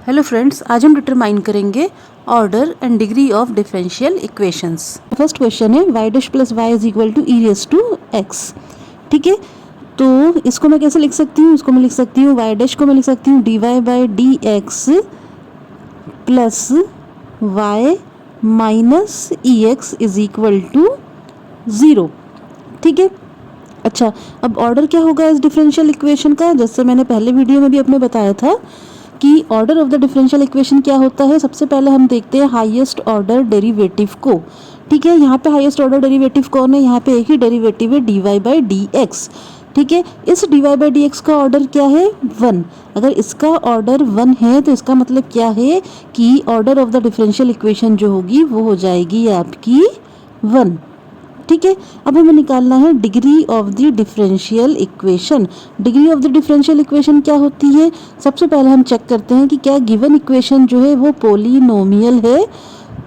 Hello friends, आज हम determine करेंगे order and degree of differential equations. First question है y dash plus y is equal to e raise to x. ठीक है, तो इसको मैं कैसे लिख सकती हूँ? इसको मैं लिख सकती हूँ y डैश को मैं लिख सकती हूँ dy by d x plus y minus e x is equal to 0। ठीक है, अच्छा अब ऑर्डर क्या होगा इस डिफरेंशियल इक्वेशन का? जैसे मैंने पहले वीडियो में भी अपने बताया था कि order of the differential equation क्या होता है। सबसे पहले हम देखते हैं हाईएस्ट ऑर्डर डेरिवेटिव को। ठीक है, यहाँ पे हाईएस्ट ऑर्डर डेरिवेटिव कौन है? यहाँ पे एक ही डेरिवेटिव है dy बाई डी एक्स। ठीक है, इस dy बाई डी एक्स का ऑर्डर क्या है? 1। अगर इसका ऑर्डर 1 है तो इसका मतलब क्या है कि order of the differential equation जो होगी वो हो जाएगी आपकी 1। ठीक है, अब हमें निकालना है degree of the differential equation. Degree of the differential equation क्या होती है? सबसे पहले हम चेक करते हैं कि क्या गिवन इक्वेशन जो है वो पॉलिनोमियल है।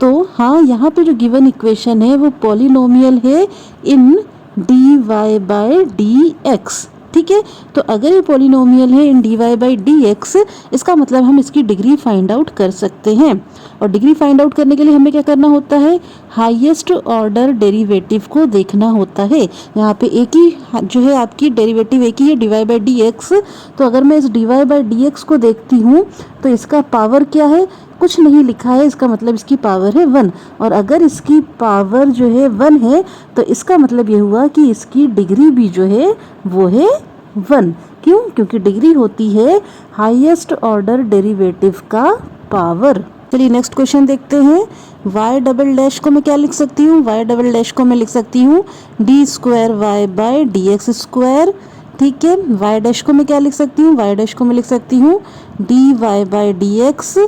तो हाँ, यहाँ पे जो गिवन इक्वेशन है वो पॉलिनोमियल है in d y by d x. ठीक है, तो अगर ये पॉलिनोमियल है in d y by d x, इसका मतलब हम इसकी डिग्री फाइंड आउट कर सकते हैं। और डिग्री फाइंड आउट करने के लिए हमें क्या करना होता है? हाईएस्ट ऑर्डर डेरिवेटिव को देखना होता है। यहाँ पे एक ही जो है आपकी डेरिवेटिव एक ही है d y by d x. तो अगर मैं इस d y by d x को देखती हूँ तो इसका पावर क्या है? कुछ नहीं लिखा है, इसका मतलब इसकी पावर है 1। और अगर इसकी पावर जो है 1 है तो इसका मतलब ये हुआ कि इसकी डिग्री भी जो है वो है 1। क्यों? क्योंकि डिग्री होती है हाईएस्ट ऑर्डर डेरिवेटिव का पावर। चलिए नेक्स्ट क्वेश्चन देखते हैं। y डबल डैश को मैं क्या लिख सकती हूँ? y डबल डैश को मैं लिख सकती हूँ d square y by d x square. ठीक है, y डैश को मैं क्या लिख सकती हूँ? y डैश को मैं लिख सकती हूँ d y by d x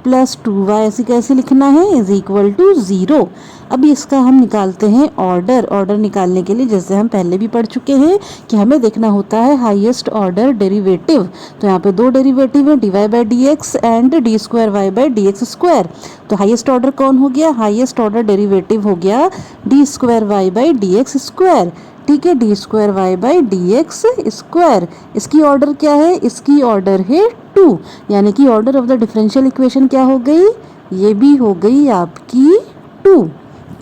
plus 2y। ऐसे कैसे लिखना है? Is equal to 0। अब इसका हम निकालते हैं ऑर्डर। ऑर्डर निकालने के लिए जैसे हम पहले भी पढ़ चुके हैं कि हमें देखना होता है हाईएस्ट ऑर्डर डेरिवेटिव। तो यहाँ पे दो डेरिवेटिव है d y by d x and d square y by d x square. तो हाईएस्ट ऑर्डर कौन हो गया? हाईएस्ट ऑर्डर डेरिवेटिव हो गया d square y by d x square. ठीक है, d square y by d x square. इसकी order क्या है? इसकी ऑर्डर है 2, यानी कि order of the differential equation क्या हो गई? ये भी हो गई आपकी 2।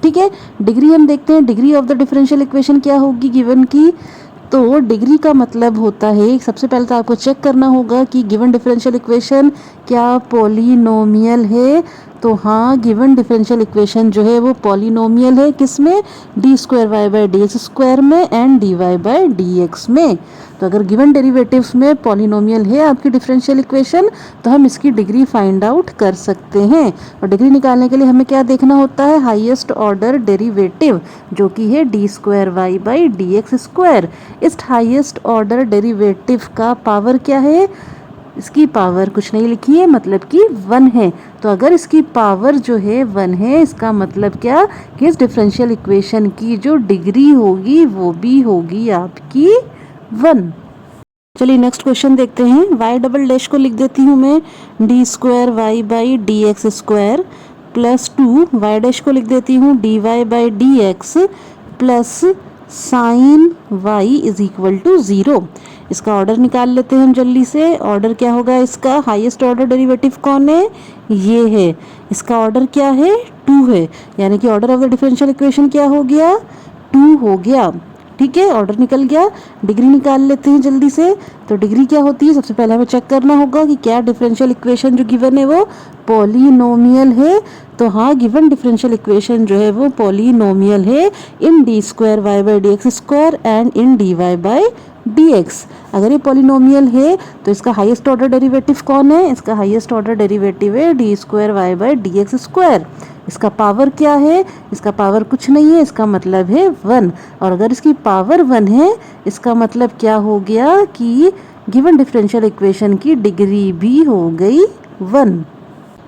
ठीक है, डिग्री हम देखते हैं। Degree of the differential equation क्या होगी गिवन की? तो डिग्री का मतलब होता है, सबसे पहले तो आपको चेक करना होगा कि गिवन डिफरेंशियल इक्वेशन क्या पॉलिनोमियल है। तो हाँ, गिवन डिफरेंशियल इक्वेशन जो है वो पॉलिनोमियल है। किसमें? D square y by d x square में and d y by d x में। तो अगर गिवन डेरिवेटिव्स में पॉलिनोमियल है आपकी डिफरेंशियल इक्वेशन तो हम इसकी डिग्री फाइंड आउट कर सकते हैं। और डिग्री निकालने के लिए हमें क्या देखना होता है? हाईएस्ट ऑर्डर डेरिवेटिव जो कि है d square y by d x square. इस हाईएस्ट ऑर्डर डेरिवेटिव का पावर क्या है? इसकी पावर कुछ नहीं लिखी है, मतलब कि 1 है। तो अगर इसकी पावर जो है 1 है, इसका मतलब क्या कि इस डिफरेंशियल इक्वेशन की जो डिग्री होगी वो भी होगी आपकी 1। चलिए नेक्स्ट क्वेश्चन देखते हैं। y डबल डैश को लिख देती हूँ मैं d square y by d x square plus 2 y dash को लिख देती हूँ d y by d x plus sine y is equal to 0। इसका ऑर्डर निकाल लेते हैं हम जल्दी से। ऑर्डर क्या होगा इसका? हाईएस्ट ऑर्डर डेरिवेटिव कौन है? ये है। इसका ऑर्डर क्या है? 2 है, यानी कि order of the differential equation क्या हो गया? 2 हो गया। ठीक है, ऑर्डर निकल गया। डिग्री निकाल लेते हैं जल्दी से। तो डिग्री क्या होती है? सबसे पहले हमें चेक करना होगा कि क्या डिफरेंशियल इक्वेशन जो गिवन है वो पॉलिनोमियल है। तो हाँ, गिवन डिफरेंशियल इक्वेशन जो है वो पॉलिनोमियल है in d square y by d x square and in d y by d x. अगर ये पॉलिनोमियल है तो इसका हाईएस्ट ऑर्डर डेरिवेटिव कौन है? इसका हाईएस्ट ऑर्डर डेरिवेटिव है d square y by d x square. इसका पावर क्या है? इसका पावर कुछ नहीं है, इसका मतलब है 1। और अगर इसकी पावर 1 है, इसका मतलब क्या हो गया कि गिवन डिफरेंशियल इक्वेशन की डिग्री भी हो गई 1।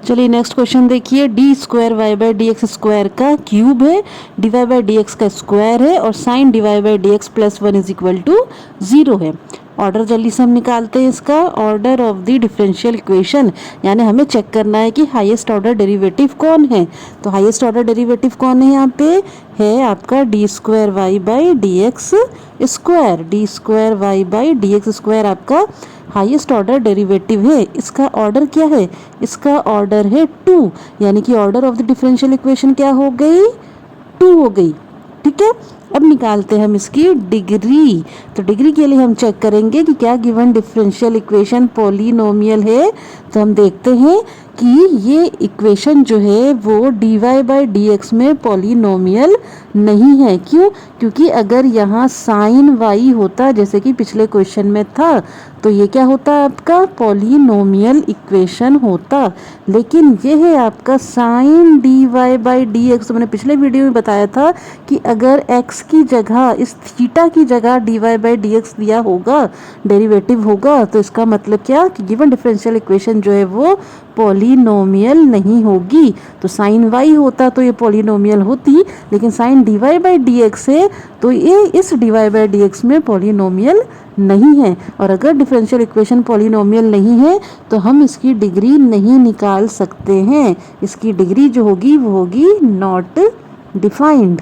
चलिए नेक्स्ट क्वेश्चन देखिए। D square y by d x square का क्यूब है, d y by d x का स्क्वायर है और sine d y by d x plus 1 is equal to 0 है। ऑर्डर जल्दी से हम निकालते हैं इसका। Order of the differential equation, यानी हमें चेक करना है कि हाईएस्ट ऑर्डर डेरिवेटिव कौन है। तो हाईएस्ट ऑर्डर डेरिवेटिव कौन है यहाँ पे, है आपका d square y by d x square. D square y by d x square आपका हाईएस्ट ऑर्डर डेरिवेटिव है। इसका ऑर्डर क्या है, इसका ऑर्डर है 2, यानी कि order of the differential equation क्या हो गई, 2 हो गई। ठीक है, अब निकालते हैं हम इसकी डिग्री। तो डिग्री के लिए हम चेक करेंगे कि क्या गिवन डिफरेंशियल इक्वेशन पॉलिनोमियल है। तो हम देखते हैं कि ये इक्वेशन जो है वो d y by d x में पॉलिनोमियल नहीं है। क्यों, क्योंकि अगर यहाँ साइन वाई होता जैसे कि पिछले क्वेश्चन में था तो ये क्या होता आपका पॉलिनोमियल इक्वेशन होता। लेकिन ये है आपका sine d y by d x. तो मैंने पिछले वीडियो में बताया था कि अगर x की जगह इस थीटा की जगह d y by d x दिया होगा, डेरिवेटिव होगा, तो इसका मतलब क्या कि गिवन डिफरेंशियल इक्वेशन जो है वो पॉलिनोमियल नहीं होगी। तो साइन वाई होता तो ये पॉलिनोमियल होती, लेकिन sine d y by d x है तो ये इस d y by d x में पॉलिनोमियल नहीं है। और अगर डिफरेंशियल इक्वेशन पॉलिनोमियल नहीं है तो हम इसकी डिग्री नहीं निकाल सकते हैं। इसकी डिग्री जो होगी वो होगी नॉट डिफाइंड।